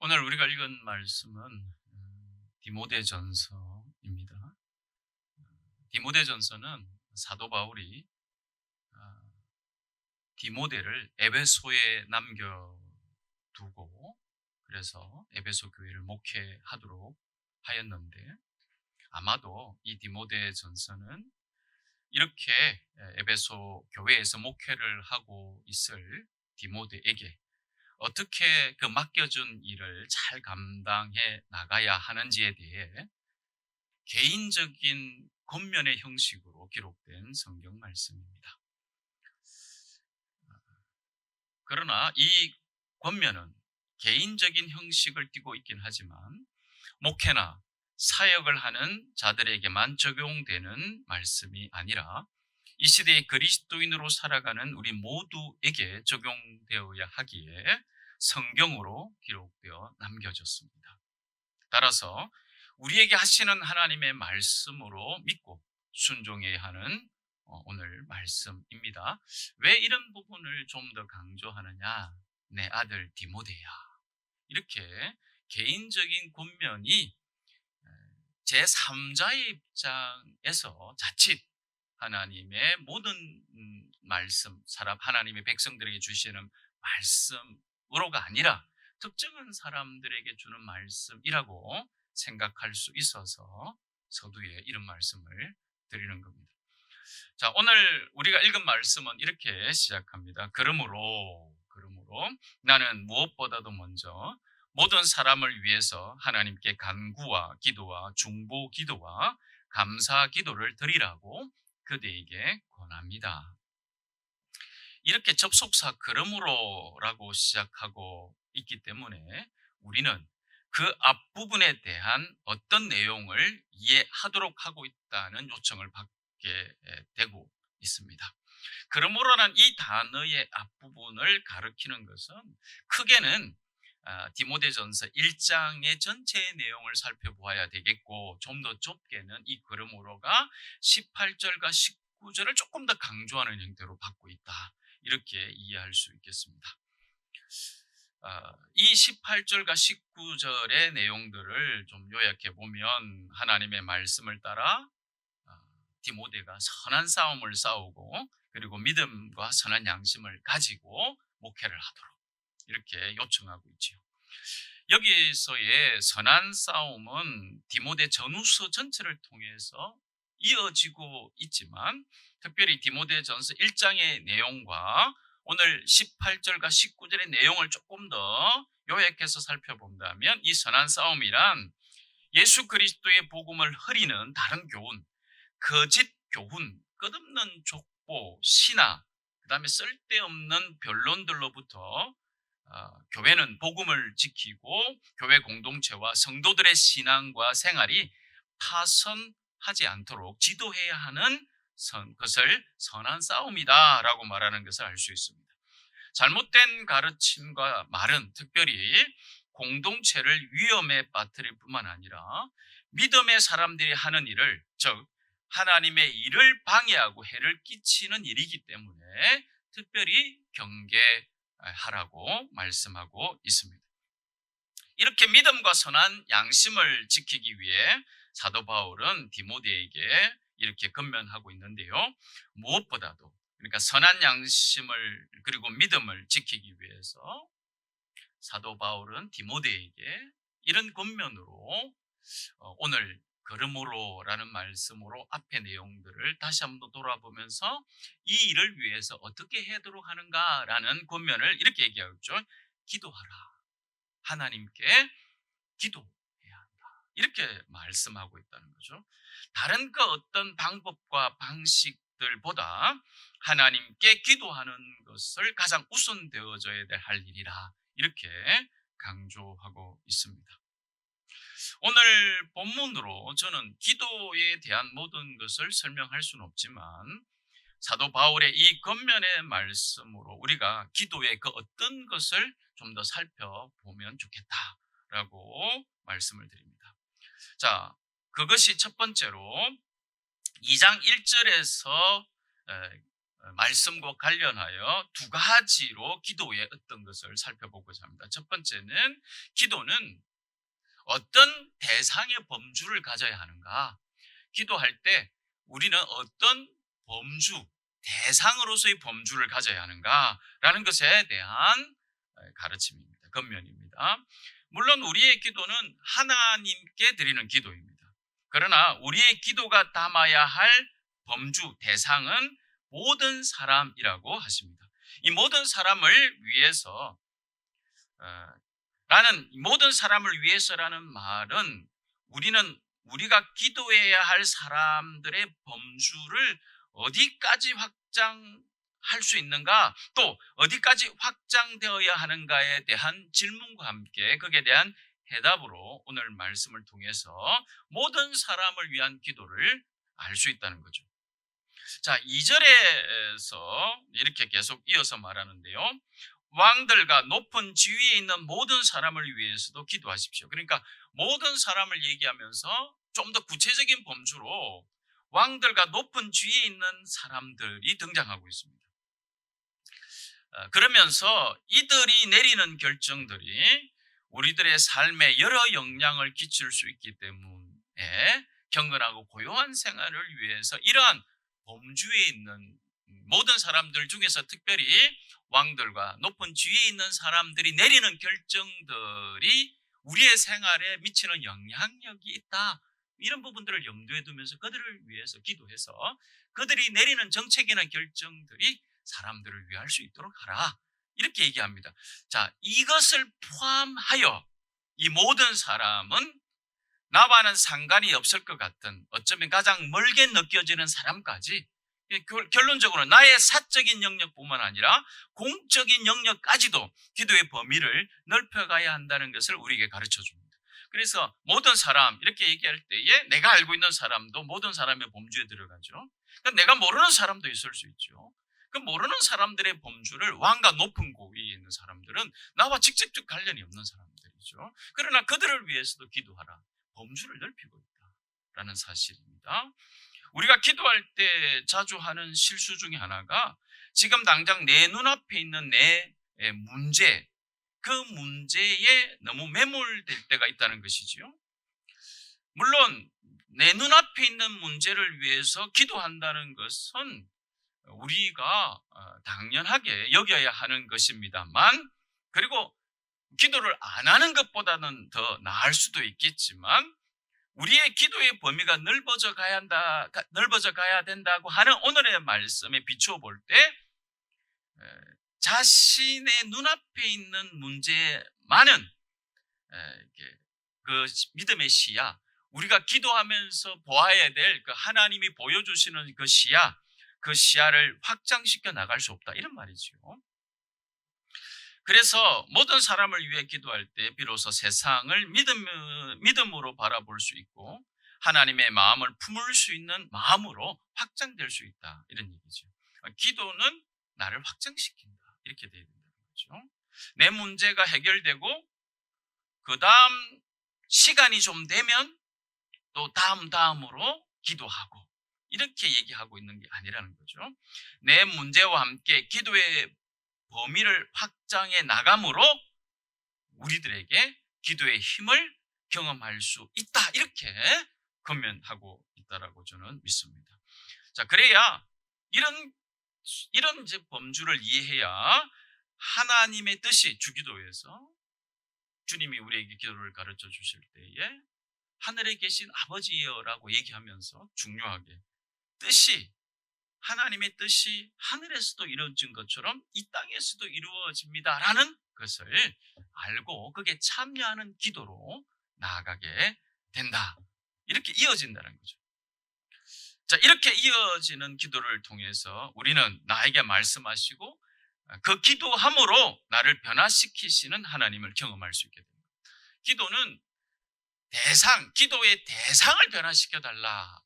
오늘 우리가 읽은 말씀은 디모데전서입니다. 디모데전서는 사도 바울이 아, 디모데를 에베소에 남겨두고 그래서 에베소 교회를 목회하도록 하였는데, 아마도 이 디모데전서는 이렇게 에베소 교회에서 목회를 하고 있을 디모데에게 어떻게 그 맡겨준 일을 잘 감당해 나가야 하는지에 대해 개인적인 권면의 형식으로 기록된 성경 말씀입니다. 그러나 이 권면은 개인적인 형식을 띠고 있긴 하지만 목회나 사역을 하는 자들에게만 적용되는 말씀이 아니라 이 시대의 그리스도인으로 살아가는 우리 모두에게 적용되어야 하기에 성경으로 기록되어 남겨졌습니다. 따라서 우리에게 하시는 하나님의 말씀으로 믿고 순종해야 하는 오늘 말씀입니다. 왜 이런 부분을 좀 더 강조하느냐? 내 아들 디모데야. 이렇게 개인적인 권면이 제3자의 입장에서 자칫 하나님의 모든 말씀, 하나님의 백성들에게 주시는 말씀으로가 아니라 특정한 사람들에게 주는 말씀이라고 생각할 수 있어서 서두에 이런 말씀을 드리는 겁니다. 자, 오늘 우리가 읽은 말씀은 이렇게 시작합니다. 그러므로 나는 무엇보다도 먼저 모든 사람을 위해서 하나님께 간구와 기도와 중보 기도와 감사 기도를 드리라고 그대에게 권합니다. 이렇게 접속사 그러므로라고 시작하고 있기 때문에 우리는 그 앞부분에 대한 어떤 내용을 이해하도록 하고 있다는 요청을 받게 되고 있습니다. 그러므로는 이 단어의 앞부분을 가리키는 것은 크게는 디모데전서 1장의 전체 내용을 살펴보아야 되겠고, 좀 더 좁게는 이 그러므로가 18절과 19절을 조금 더 강조하는 형태로 받고 있다, 이렇게 이해할 수 있겠습니다. 이 18절과 19절의 내용들을 좀 요약해 보면, 하나님의 말씀을 따라 디모데가 선한 싸움을 싸우고 그리고 믿음과 선한 양심을 가지고 목회를 하도록 이렇게 요청하고 있지요. 여기서의 선한 싸움은 디모데 전후서 전체를 통해서 이어지고 있지만, 특별히 디모데전서 1장의 내용과 오늘 18절과 19절의 내용을 조금 더 요약해서 살펴본다면, 이 선한 싸움이란 예수 그리스도의 복음을 흐리는 다른 교훈, 거짓 교훈, 끝없는 족보, 신화, 그다음에 쓸데없는 변론들로부터 교회는 복음을 지키고 교회 공동체와 성도들의 신앙과 생활이 파손하지 않도록 지도해야 하는 것을 선한 싸움이다라고 말하는 것을 알 수 있습니다. 잘못된 가르침과 말은 특별히 공동체를 위험에 빠뜨릴 뿐만 아니라 믿음의 사람들이 하는 일을, 즉 하나님의 일을 방해하고 해를 끼치는 일이기 때문에 특별히 경계하라고 말씀하고 있습니다. 이렇게 믿음과 선한 양심을 지키기 위해 사도 바울은 디모데에게 이렇게 권면하고 있는데요. 무엇보다도, 그러니까 선한 양심을 그리고 믿음을 지키기 위해서 사도 바울은 디모데에게 이런 권면으로 오늘 그러므로라는 말씀으로 앞의 내용들을 다시 한번 돌아보면서 이 일을 위해서 어떻게 하도록 하는가라는 권면을 이렇게 얘기하죠. 기도하라. 하나님께 기도해야 한다, 이렇게 말씀하고 있다는 거죠. 다른 그 어떤 방법과 방식들보다 하나님께 기도하는 것을 가장 우선되어져야 할 일이라, 이렇게 강조하고 있습니다. 오늘 본문으로 저는 기도에 대한 모든 것을 설명할 수는 없지만, 사도 바울의 이 권면의 말씀으로 우리가 기도의 그 어떤 것을 좀 더 살펴보면 좋겠다라고 말씀을 드립니다. 자, 그것이 첫 번째로 2장 1절에서 말씀과 관련하여 두 가지로 기도의 어떤 것을 살펴보고자 합니다. 첫 번째는 기도는 어떤 대상의 범주를 가져야 하는가? 기도할 때 우리는 어떤 범주, 대상으로서의 범주를 가져야 하는가라는 것에 대한 가르침입니다. 권면입니다. 물론 우리의 기도는 하나님께 드리는 기도입니다. 그러나 우리의 기도가 담아야 할 범주, 대상은 모든 사람이라고 하십니다. 이 모든 사람을 위해서 모든 사람을 위해서라는 말은 우리가 기도해야 할 사람들의 범주를 어디까지 확장할 수 있는가, 또 어디까지 확장되어야 하는가에 대한 질문과 함께 거기에 대한 해답으로 오늘 말씀을 통해서 모든 사람을 위한 기도를 알 수 있다는 거죠. 자, 2절에서 이렇게 계속 이어서 말하는데요. 왕들과 높은 지위에 있는 모든 사람을 위해서도 기도하십시오. 그러니까 모든 사람을 얘기하면서 좀 더 구체적인 범주로 왕들과 높은 지위에 있는 사람들이 등장하고 있습니다. 그러면서 이들이 내리는 결정들이 우리들의 삶에 여러 영향을 끼칠 수 있기 때문에 경건하고 고요한 생활을 위해서 이러한 범주에 있는 모든 사람들 중에서 특별히 왕들과 높은 지위에 있는 사람들이 내리는 결정들이 우리의 생활에 미치는 영향력이 있다. 이런 부분들을 염두에 두면서 그들을 위해서 기도해서 그들이 내리는 정책이나 결정들이 사람들을 위할 수 있도록 하라. 이렇게 얘기합니다. 자, 이것을 포함하여 이 모든 사람은 나와는 상관이 없을 것 같은, 어쩌면 가장 멀게 느껴지는 사람까지, 결론적으로 나의 사적인 영역뿐만 아니라 공적인 영역까지도 기도의 범위를 넓혀가야 한다는 것을 우리에게 가르쳐 줍니다. 그래서 모든 사람, 이렇게 얘기할 때에 내가 알고 있는 사람도 모든 사람의 범주에 들어가죠. 그러니까 내가 모르는 사람도 있을 수 있죠. 그 모르는 사람들의 범주를, 왕과 높은 고위에 있는 사람들은 나와 직접적 관련이 없는 사람들이죠. 그러나 그들을 위해서도 기도하라. 범주를 넓히고 있다라는 사실입니다. 우리가 기도할 때 자주 하는 실수 중에 하나가 지금 당장 내 눈앞에 있는 내 문제, 그 문제에 너무 매몰될 때가 있다는 것이지요. 물론 내 눈앞에 있는 문제를 위해서 기도한다는 것은 우리가 당연하게 여겨야 하는 것입니다만, 그리고 기도를 안 하는 것보다는 더 나을 수도 있겠지만 우리의 기도의 범위가 넓어져 가야 된다고 하는 오늘의 말씀에 비추어 볼 때 자신의 눈앞에 있는 문제만은 그 믿음의 시야, 우리가 기도하면서 보아야 될 그 하나님이 보여주시는 그 시야, 그 시야를 확장시켜 나갈 수 없다, 이런 말이죠. 그래서 모든 사람을 위해 기도할 때 비로소 세상을 믿음으로 바라볼 수 있고 하나님의 마음을 품을 수 있는 마음으로 확장될 수 있다, 이런 얘기죠. 기도는 나를 확장시킨다, 이렇게 되어야 된다는 거죠. 내 문제가 해결되고 그 다음 시간이 좀 되면 또 다음으로 기도하고, 이렇게 얘기하고 있는 게 아니라는 거죠. 내 문제와 함께 기도의 범위를 확장해 나감으로 우리들에게 기도의 힘을 경험할 수 있다, 이렇게 권면하고 있다라고 저는 믿습니다. 자, 그래야 이런 이제 범주를 이해해야 하나님의 뜻이, 주기도에서 주님이 우리에게 기도를 가르쳐 주실 때에 하늘에 계신 아버지여라고 얘기하면서 중요하게 하나님의 뜻이 하늘에서도 이루어진 것처럼 이 땅에서도 이루어집니다라는 것을 알고 거기에 참여하는 기도로 나아가게 된다, 이렇게 이어진다는 거죠. 자, 이렇게 이어지는 기도를 통해서 우리는 나에게 말씀하시고 그 기도함으로 나를 변화시키시는 하나님을 경험할 수 있게 됩니다. 기도는 기도의 대상을 변화시켜달라,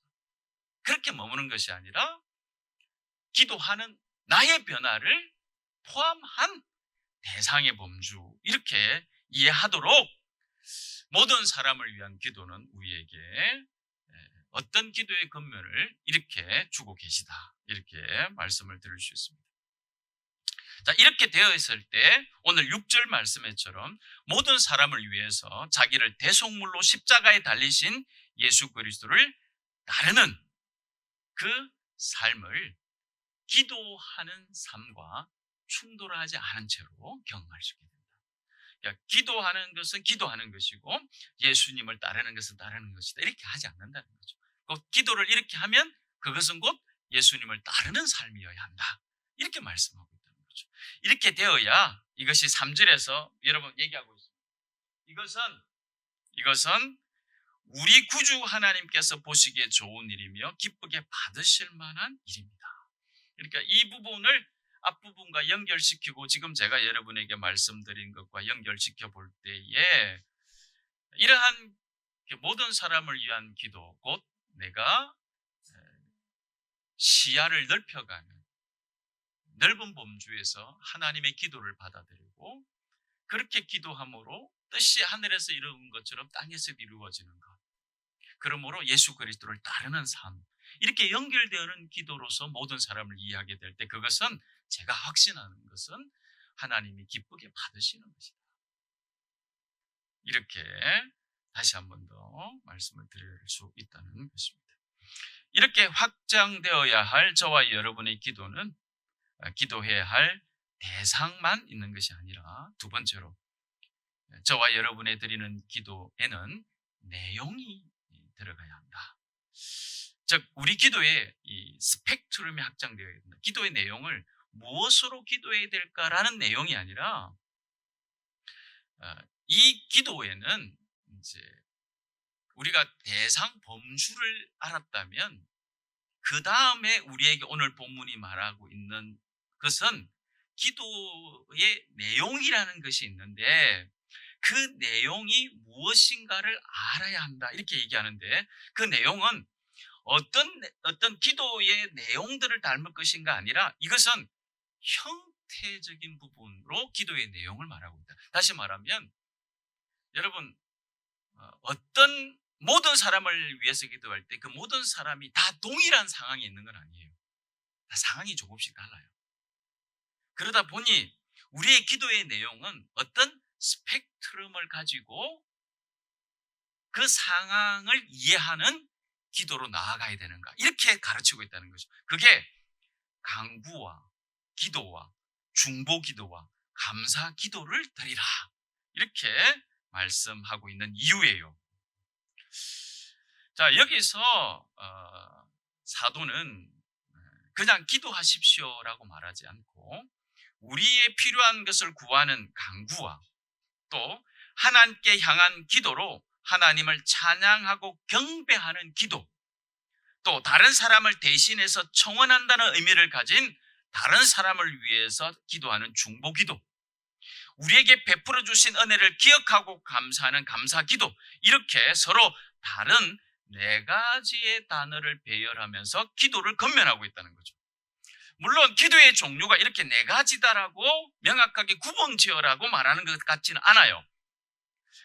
그렇게 머무는 것이 아니라 기도하는 나의 변화를 포함한 대상의 범주, 이렇게 이해하도록 모든 사람을 위한 기도는 우리에게 어떤 기도의 근면을 이렇게 주고 계시다. 이렇게 말씀을 드릴 수 있습니다. 자, 이렇게 되어 있을 때 오늘 6절 말씀에처럼 모든 사람을 위해서 자기를 대속물로 십자가에 달리신 예수 그리스도를 따르는 그 삶을 기도하는 삶과 충돌하지 않은 채로 경험할 수 있게 됩니다. 그러니까 기도하는 것은 기도하는 것이고 예수님을 따르는 것은 따르는 것이다. 이렇게 하지 않는다는 거죠. 그 기도를 이렇게 하면 그것은 곧 예수님을 따르는 삶이어야 한다. 이렇게 말씀하고 있다는 거죠. 이렇게 되어야 이것이 3절에서 여러분 얘기하고 있습니다. 이것은 우리 구주 하나님께서 보시기에 좋은 일이며 기쁘게 받으실 만한 일입니다. 그러니까 이 부분을 앞부분과 연결시키고 지금 제가 여러분에게 말씀드린 것과 연결시켜 볼 때에 이러한 모든 사람을 위한 기도, 곧 내가 시야를 넓혀가는 넓은 범주에서 하나님의 기도를 받아들이고 그렇게 기도함으로 뜻이 하늘에서 이루어진 것처럼 땅에서 이루어지는 것, 그러므로 예수 그리스도를 따르는 삶, 이렇게 연결되는 기도로서 모든 사람을 이해하게 될 때 그것은 제가 확신하는 것은 하나님이 기쁘게 받으시는 것이다. 이렇게 다시 한 번 더 말씀을 드릴 수 있다는 것입니다. 이렇게 확장되어야 할 저와 여러분의 기도는 기도해야 할 대상만 있는 것이 아니라 두 번째로 저와 여러분의 드리는 기도에는 내용이 들어가야 한다. 즉 우리 기도의 이 스펙트럼이 확장되어야 된다. 기도의 내용을 무엇으로 기도해야 될까라는 내용이 아니라 이 기도에는 이제 우리가 대상 범주를 알았다면 그 다음에 우리에게 오늘 본문이 말하고 있는 것은 기도의 내용이라는 것이 있는데 그 내용이 무엇인가를 알아야 한다. 이렇게 얘기하는데 그 내용은 어떤 기도의 내용들을 닮을 것인가 아니라 이것은 형태적인 부분으로 기도의 내용을 말하고 있다. 다시 말하면 여러분 어떤 모든 사람을 위해서 기도할 때 그 모든 사람이 다 동일한 상황에 있는 건 아니에요. 다 상황이 조금씩 달라요. 그러다 보니 우리의 기도의 내용은 어떤 스펙트럼을 가지고 그 상황을 이해하는 기도로 나아가야 되는가 이렇게 가르치고 있다는 거죠. 그게 간구와 기도와 중보 기도와 감사 기도를 드리라 이렇게 말씀하고 있는 이유예요. 자, 여기서 사도는 그냥 기도하십시오라고 말하지 않고 우리의 필요한 것을 구하는 간구와 또 하나님께 향한 기도로 하나님을 찬양하고 경배하는 기도, 또 다른 사람을 대신해서 청원한다는 의미를 가진 다른 사람을 위해서 기도하는 중보 기도, 우리에게 베풀어 주신 은혜를 기억하고 감사하는 감사 기도, 이렇게 서로 다른 네 가지의 단어를 배열하면서 기도를 건면하고 있다는 거죠. 물론 기도의 종류가 이렇게 네 가지다라고 명확하게 구분지어라고 말하는 것 같지는 않아요.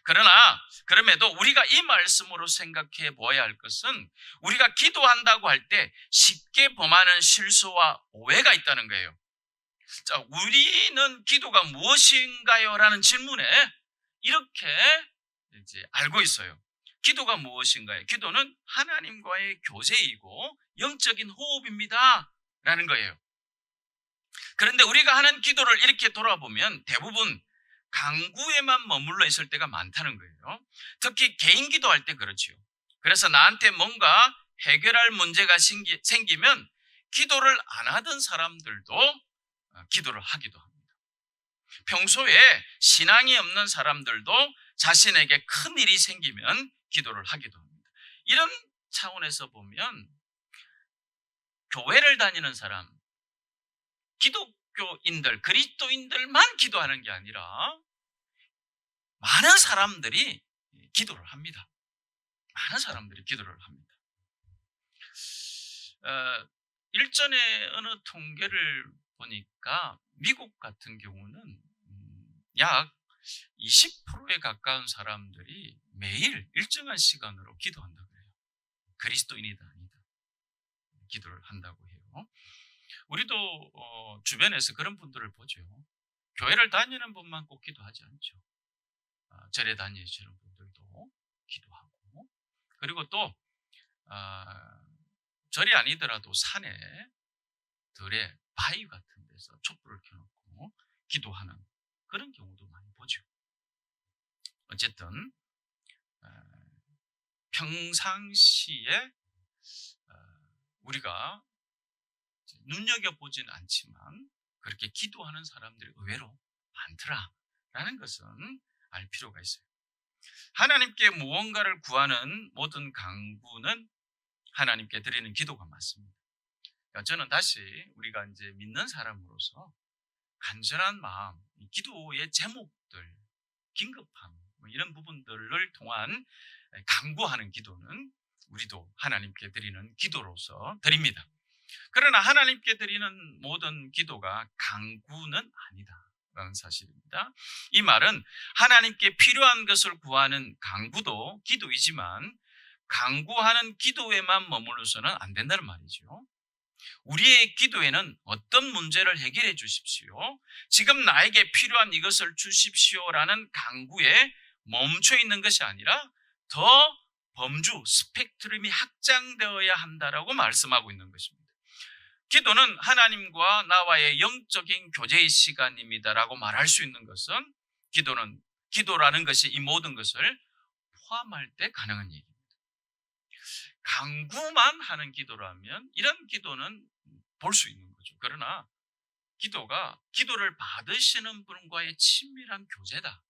그러나 그럼에도 우리가 이 말씀으로 생각해 보아야 할 것은 우리가 기도한다고 할 때 쉽게 범하는 실수와 오해가 있다는 거예요. 자, 우리는 기도가 무엇인가요? 라는 질문에 이렇게 이제 알고 있어요. 기도가 무엇인가요? 기도는 하나님과의 교제이고 영적인 호흡입니다. 라는 거예요. 그런데 우리가 하는 기도를 이렇게 돌아보면 대부분 간구에만 머물러 있을 때가 많다는 거예요. 특히 개인 기도할 때 그렇지요. 그래서 나한테 뭔가 해결할 문제가 생기면 기도를 안 하던 사람들도 기도를 하기도 합니다. 평소에 신앙이 없는 사람들도 자신에게 큰 일이 생기면 기도를 하기도 합니다. 이런 차원에서 보면 교회를 다니는 사람, 기독교인들, 그리스도인들만 기도하는 게 아니라 많은 사람들이 기도를 합니다. 많은 사람들이 기도를 합니다. 일전에 어느 통계를 보니까 미국 같은 경우는 약 20%에 가까운 사람들이 매일 일정한 시간으로 기도한다고 해요. 그리스도인이다 아니다 기도를 한다고 해요. 우리도 주변에서 그런 분들을 보죠. 교회를 다니는 분만 꼭 기도하지 않죠. 절에 다니시는 분들도 기도하고, 그리고 또 아, 절이 아니더라도 산에 들에 바위 같은 데서 촛불을 켜놓고 기도하는 그런 경우도 많이 보죠. 어쨌든 어, 평상시에 우리가 눈여겨보지는 않지만 그렇게 기도하는 사람들이 의외로 많더라라는 것은 알 필요가 있어요. 하나님께 무언가를 구하는 모든 간구는 하나님께 드리는 기도가 맞습니다. 그러니까 저는 다시 우리가 이제 믿는 사람으로서 간절한 마음, 기도의 제목들, 긴급함 이런 부분들을 통한 간구하는 기도는 우리도 하나님께 드리는 기도로서 드립니다. 그러나 하나님께 드리는 모든 기도가 간구는 아니다라는 사실입니다. 이 말은 하나님께 필요한 것을 구하는 간구도 기도이지만 간구하는 기도에만 머물러서는 안 된다는 말이죠. 우리의 기도에는 어떤 문제를 해결해 주십시오, 지금 나에게 필요한 이것을 주십시오라는 간구에 멈춰 있는 것이 아니라 더 범주, 스펙트럼이 확장되어야 한다라고 말씀하고 있는 것입니다. 기도는 하나님과 나와의 영적인 교제의 시간입니다라고 말할 수 있는 것은 기도라는 것이 이 모든 것을 포함할 때 가능한 얘기입니다. 간구만 하는 기도라면 이런 기도는 볼 수 있는 거죠. 그러나 기도가 기도를 받으시는 분과의 친밀한 교제다.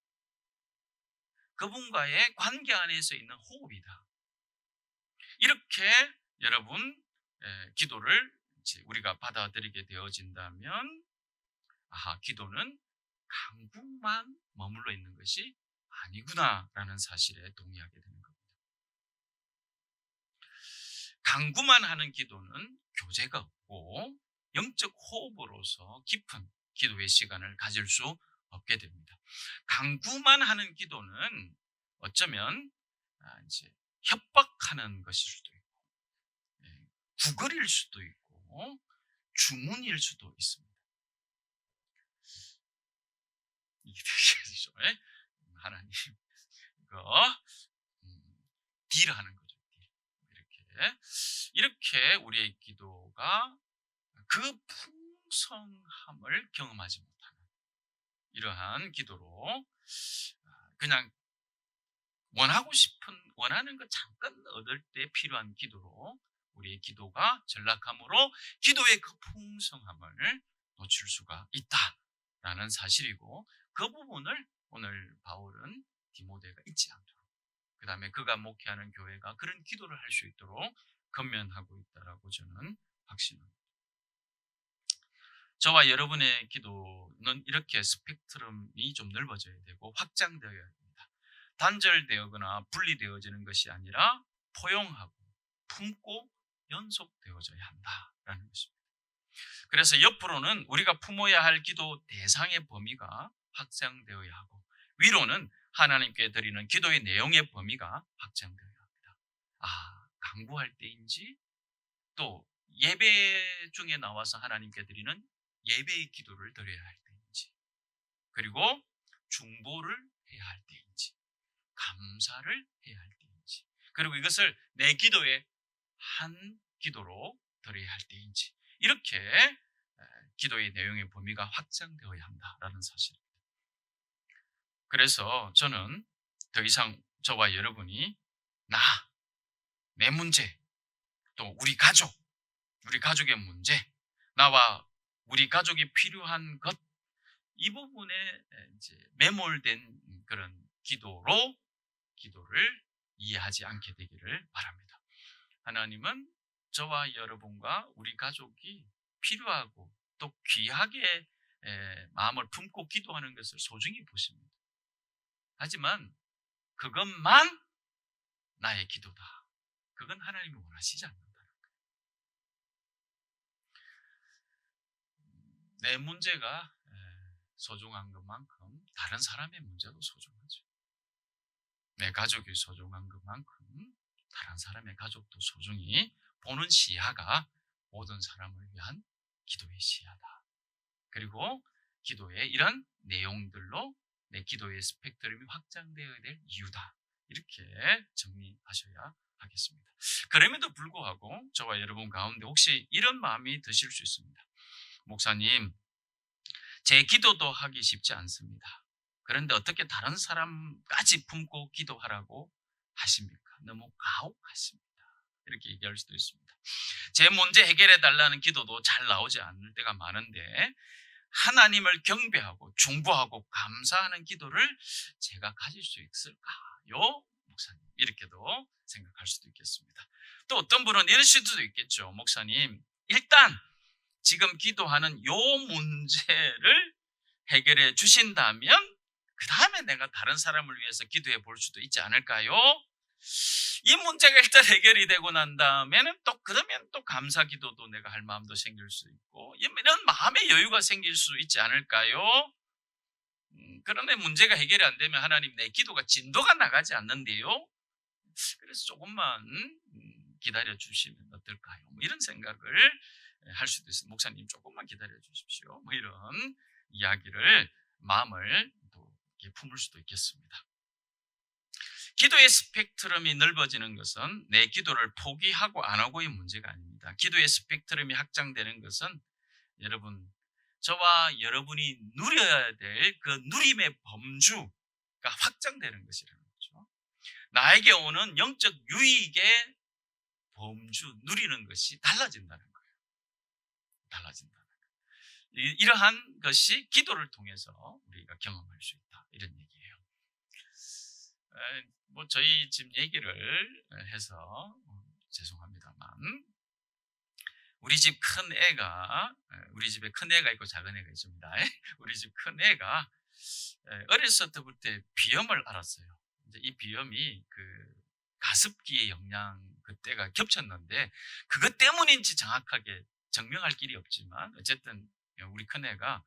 그분과의 관계 안에서 있는 호흡이다. 이렇게 여러분 기도를 우리가 받아들이게 되어진다면 기도는 간구만 머물러 있는 것이 아니구나라는 사실에 동의하게 되는 겁니다. 간구만 하는 기도는 교제가 없고 영적 호흡으로서 깊은 기도의 시간을 가질 수 없게 됩니다. 간구만 하는 기도는 어쩌면 이제 협박하는 것일 수도 있고, 구걸일 수도 있고, 주문일 수도 있습니다. 이게 되시죠? 하나님, 이거 딜하는 거죠. 이렇게 우리의 기도가 그 풍성함을 경험하지 못하는 이러한 기도로 그냥 원하는 것 잠깐 얻을 때 필요한 기도로 우리의 기도가 전락함으로 기도의 그 풍성함을 놓칠 수가 있다라는 사실이고, 그 부분을 오늘 바울은 디모데가 잊지 않도록, 그 다음에 그가 목회하는 교회가 그런 기도를 할 수 있도록 권면하고 있다라고 저는 확신합니다. 저와 여러분의 기도는 이렇게 스펙트럼이 좀 넓어져야 되고 확장되어야 합니다. 단절되거나 분리되어지는 것이 아니라 포용하고 품고 연속되어져야 한다라는 것입니다. 그래서 옆으로는 우리가 품어야 할 기도 대상의 범위가 확장되어야 하고, 위로는 하나님께 드리는 기도의 내용의 범위가 확장되어야 합니다. 간구할 때인지, 또 예배 중에 나와서 하나님께 드리는 예배의 기도를 드려야 할 때인지, 그리고 중보를 해야 할 때인지, 감사를 해야 할 때인지, 그리고 이것을 내 기도의 한 기도로 드려야 할 때인지, 이렇게 기도의 내용의 범위가 확장되어야 한다라는 사실입니다. 그래서 저는 더 이상 저와 여러분이 내 문제, 또 우리 가족의 문제, 나와 우리 가족이 필요한 것, 이 부분에 이제 매몰된 그런 기도를 이해하지 않게 되기를 바랍니다. 하나님은 저와 여러분과 우리 가족이 필요하고 또 귀하게 마음을 품고 기도하는 것을 소중히 보십니다. 하지만 그것만 나의 기도다, 그건 하나님이 원하시지 않는다는 거예요. 내 문제가 소중한 것만큼 다른 사람의 문제도 소중하죠. 내 가족이 소중한 것만큼 다른 사람의 가족도 소중히 보는 시야가 모든 사람을 위한 기도의 시야다. 그리고 기도의 이런 내용들로 내 기도의 스펙트럼이 확장되어야 될 이유다. 이렇게 정리하셔야 하겠습니다. 그럼에도 불구하고 저와 여러분 가운데 혹시 이런 마음이 드실 수 있습니다. 목사님, 제 기도도 하기 쉽지 않습니다. 그런데 어떻게 다른 사람까지 품고 기도하라고 하십니까? 너무 가혹하십니다. 이렇게 얘기할 수도 있습니다. 제 문제 해결해 달라는 기도도 잘 나오지 않을 때가 많은데 하나님을 경배하고 중보하고 감사하는 기도를 제가 가질 수 있을까요? 목사님, 이렇게도 생각할 수도 있겠습니다. 또 어떤 분은 이럴 수도 있겠죠. 목사님, 일단 지금 기도하는 요 문제를 해결해 주신다면 그 다음에 내가 다른 사람을 위해서 기도해 볼 수도 있지 않을까요? 이 문제가 일단 해결이 되고 난 다음에는 또 그러면 또 감사 기도도 내가 할 마음도 생길 수 있고 이런 마음의 여유가 생길 수 있지 않을까요? 그런데 문제가 해결이 안 되면 하나님 내 기도가 진도가 나가지 않는데요. 그래서 조금만 기다려 주시면 어떨까요? 뭐 이런 생각을 할 수도 있어요. 목사님 조금만 기다려 주십시오. 뭐 이런 이야기를 마음을 또 이렇게 품을 수도 있겠습니다. 기도의 스펙트럼이 넓어지는 것은 내 기도를 포기하고 안 하고의 문제가 아닙니다. 기도의 스펙트럼이 확장되는 것은 여러분, 저와 여러분이 누려야 될 그 누림의 범주가 확장되는 것이라는 거죠. 나에게 오는 영적 유익의 범주, 누리는 것이 달라진다는 거예요. 달라진다는 거예요. 이러한 것이 기도를 통해서 우리가 경험할 수 있다. 이런 얘기예요. 뭐 저희 집 얘기를 해서 죄송합니다만 우리 집 큰 애가 우리 집에 큰 애가 있고 작은 애가 있습니다. 우리 집 큰 애가 어렸을 때부터 비염을 앓았어요. 이제 이 비염이 그 가습기의 영향 그때가 겹쳤는데 그것 때문인지 정확하게 증명할 길이 없지만 어쨌든 우리 큰 애가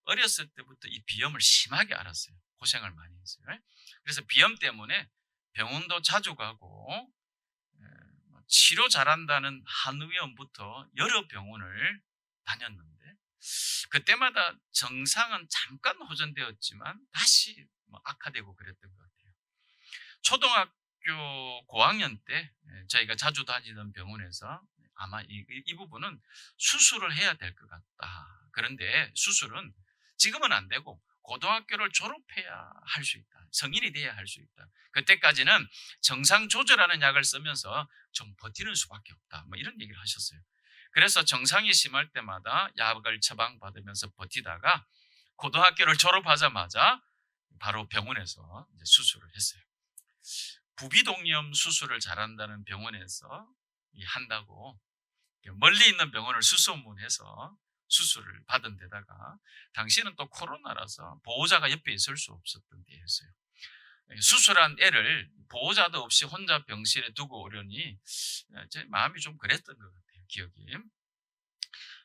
어렸을 때부터 이 비염을 심하게 앓았어요. 고생을 많이 했어요. 그래서 비염 때문에 병원도 자주 가고 치료 잘한다는 한의원부터 여러 병원을 다녔는데 그때마다 정상은 잠깐 호전되었지만 다시 악화되고 그랬던 것 같아요. 초등학교 고학년 때 저희가 자주 다니던 병원에서 아마 이 부분은 수술을 해야 될 것 같다. 그런데 수술은 지금은 안 되고 고등학교를 졸업해야 할 수 있다. 성인이 돼야 할 수 있다. 그때까지는 정상 조절하는 약을 쓰면서 좀 버티는 수밖에 없다. 뭐 이런 얘기를 하셨어요. 그래서 정상이 심할 때마다 약을 처방받으면서 버티다가 고등학교를 졸업하자마자 바로 병원에서 이제 수술을 했어요. 부비동염 수술을 잘한다는 병원에서 한다고 멀리 있는 병원을 수소문해서 수술을 받은 데다가 당시는 또 코로나라서 보호자가 옆에 있을 수 없었던 때였어요. 수술한 애를 보호자도 없이 혼자 병실에 두고 오려니 제 마음이 좀 그랬던 것 같아요. 기억이.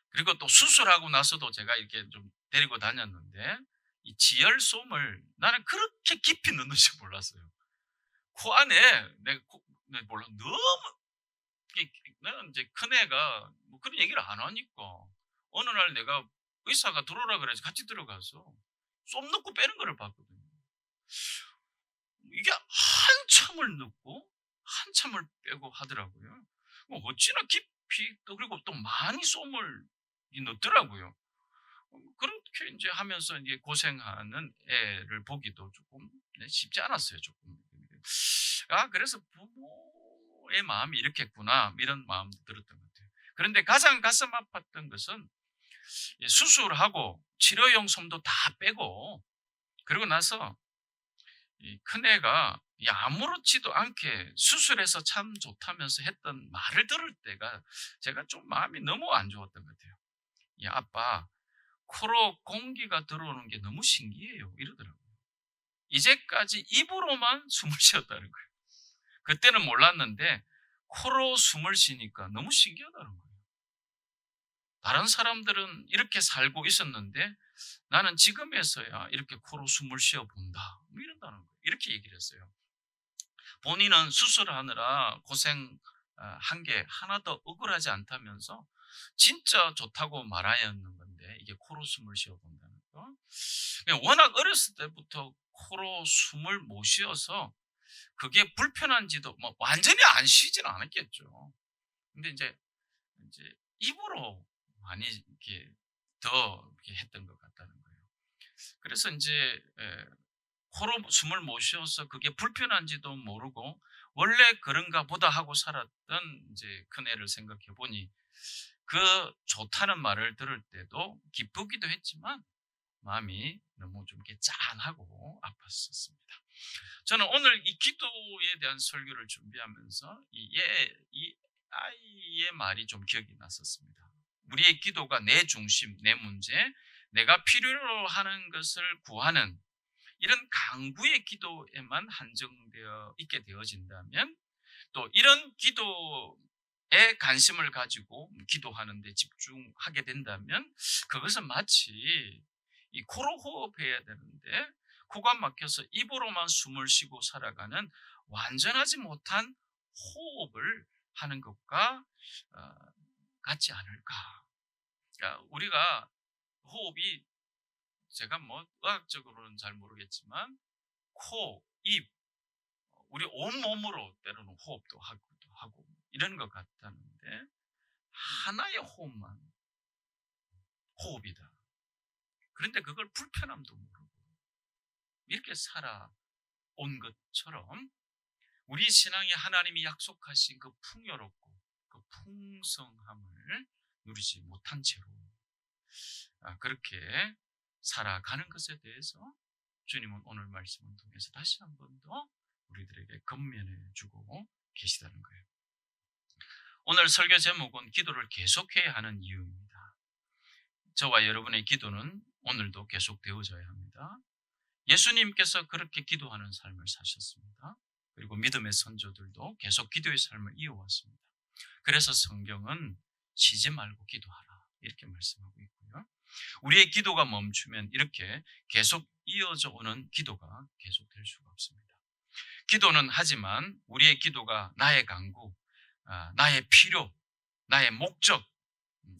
그리고 또 수술하고 나서도 제가 이렇게 좀 데리고 다녔는데 이 지혈솜을 나는 그렇게 깊이 넣는지 몰랐어요. 코 안에 내가 몰라 너무 나는 이제 큰애가 뭐 그런 얘기를 안 하니까 어느 날 내가 의사가 들어오라 그래서 같이 들어가서 쏨 넣고 빼는 거를 봤거든요. 이게 한참을 넣고 한참을 빼고 하더라고요. 뭐 어찌나 깊이 또 그리고 또 많이 쏨을 넣더라고요. 그렇게 이제 하면서 이제 고생하는 애를 보기도 조금 쉽지 않았어요. 조금. 그래서 부모의 마음이 이렇겠구나 이런 마음도 들었던 것 같아요. 그런데 가장 가슴 아팠던 것은 수술하고 치료용 솜도 다 빼고 그러고 나서 이 큰애가 아무렇지도 않게 수술해서 참 좋다면서 했던 말을 들을 때가 제가 좀 마음이 너무 안 좋았던 것 같아요. 아빠 코로 공기가 들어오는 게 너무 신기해요 이러더라고요. 이제까지 입으로만 숨을 쉬었다는 거예요. 그때는 몰랐는데 코로 숨을 쉬니까 너무 신기하다는 거예요. 다른 사람들은 이렇게 살고 있었는데 나는 지금에서야 이렇게 코로 숨을 쉬어 본다. 이런다는 거예요. 이렇게 얘기를 했어요. 본인은 수술하느라 고생한 게 하나도 억울하지 않다면서 진짜 좋다고 말하였는 건데, 이게 코로 숨을 쉬어 본다는 거. 워낙 어렸을 때부터 코로 숨을 못 쉬어서 그게 불편한지도 뭐 완전히 안 쉬지는 않았겠죠. 근데 이제 입으로 많이 이렇게 더 이렇게 했던 것 같다는 거예요. 그래서 이제 코로 숨을 못 쉬어서 그게 불편한지도 모르고 '원래 그런가 보다.' 하고 살았던 이제 큰애를 생각해 보니, 그 좋다는 말을 들을 때도 기쁘기도 했지만 마음이 너무 좀 이렇게 짠하고 아팠었습니다. 저는 오늘 이 기도에 대한 설교를 준비하면서 이 아이의 말이 좀 기억이 났었습니다. 우리의 기도가 내 중심, 내 문제, 내가 필요로 하는 것을 구하는 이런 강구의 기도에만 한정되어 있게 되어진다면, 또 이런 기도에 관심을 가지고 기도하는 데 집중하게 된다면, 그것은 마치 이 코로 호흡해야 되는데 코가 막혀서 입으로만 숨을 쉬고 살아가는 완전하지 못한 호흡을 하는 것과 어, 같지 않을까. 그러니까 우리가 호흡이, 제가 뭐 의학적으로는 잘 모르겠지만 코, 입, 우리 온몸으로 때로는 호흡도 하고 이런 것 같다는데, 하나의 호흡만 호흡이다. 그런데 그걸 불편함도 모르고 이렇게 살아온 것처럼, 우리 신앙이 하나님이 약속하신 그 풍요롭고 그 풍성함을 누리지 못한 채로 그렇게 살아가는 것에 대해서 주님은 오늘 말씀을 통해서 다시 한 번 더 우리들에게 권면해 주고 계시다는 거예요. 오늘 설교 제목은 기도를 계속해야 하는 이유입니다. 저와 여러분의 기도는 오늘도 계속되어져야 합니다. 예수님께서 그렇게 기도하는 삶을 사셨습니다. 그리고 믿음의 선조들도 계속 기도의 삶을 이어왔습니다. 그래서 성경은 쉬지 말고 기도하라 이렇게 말씀하고 있고요. 우리의 기도가 멈추면 이렇게 계속 이어져 오는 기도가 계속될 수가 없습니다. 기도는 하지만 우리의 기도가 나의 간구, 나의 필요, 나의 목적,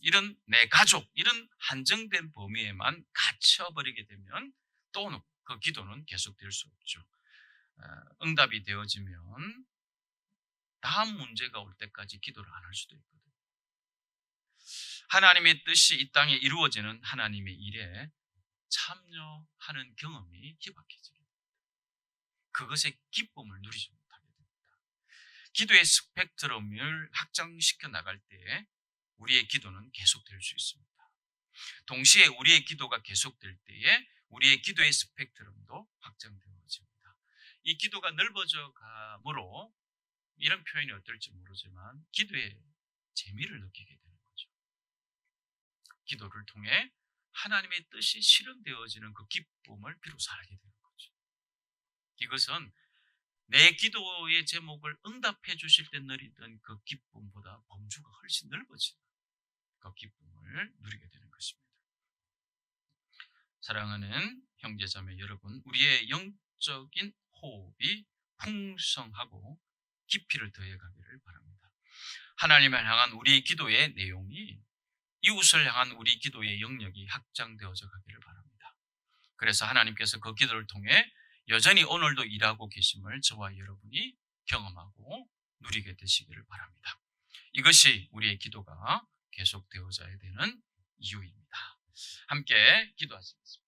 이런 내 가족, 이런 한정된 범위에만 갇혀버리게 되면 또 그 기도는 계속될 수 없죠. 응답이 되어지면 다음 문제가 올 때까지 기도를 안 할 수도 있거든요. 하나님의 뜻이 이 땅에 이루어지는 하나님의 일에 참여하는 경험이 희박해지게 됩니다. 그것의 기쁨을 누리지 못하게 됩니다. 기도의 스펙트럼을 확장시켜 나갈 때에 우리의 기도는 계속될 수 있습니다. 동시에 우리의 기도가 계속될 때에 우리의 기도의 스펙트럼도 확장되어집니다. 이 기도가 넓어져 가므로, 이런 표현이 어떨지 모르지만 기도의 재미를 느끼게 되는 거죠. 기도를 통해 하나님의 뜻이 실현되어지는 그 기쁨을 비로소 알게 되는 거죠. 이것은 내 기도의 제목을 응답해 주실 때 누리던 그 기쁨보다 범주가 훨씬 넓어지는 그 기쁨을 누리게 되는 것입니다. 사랑하는 형제자매 여러분, 우리의 영적인 호흡이 풍성하고 깊이를 더해가기를 바랍니다. 하나님을 향한 우리 기도의 내용이 이웃을 향한 우리 기도의 영역이 확장되어져 가기를 바랍니다. 그래서 하나님께서 그 기도를 통해 여전히 오늘도 일하고 계심을 저와 여러분이 경험하고 누리게 되시기를 바랍니다. 이것이 우리의 기도가 계속되어져야 되는 이유입니다. 함께 기도하시겠습니다.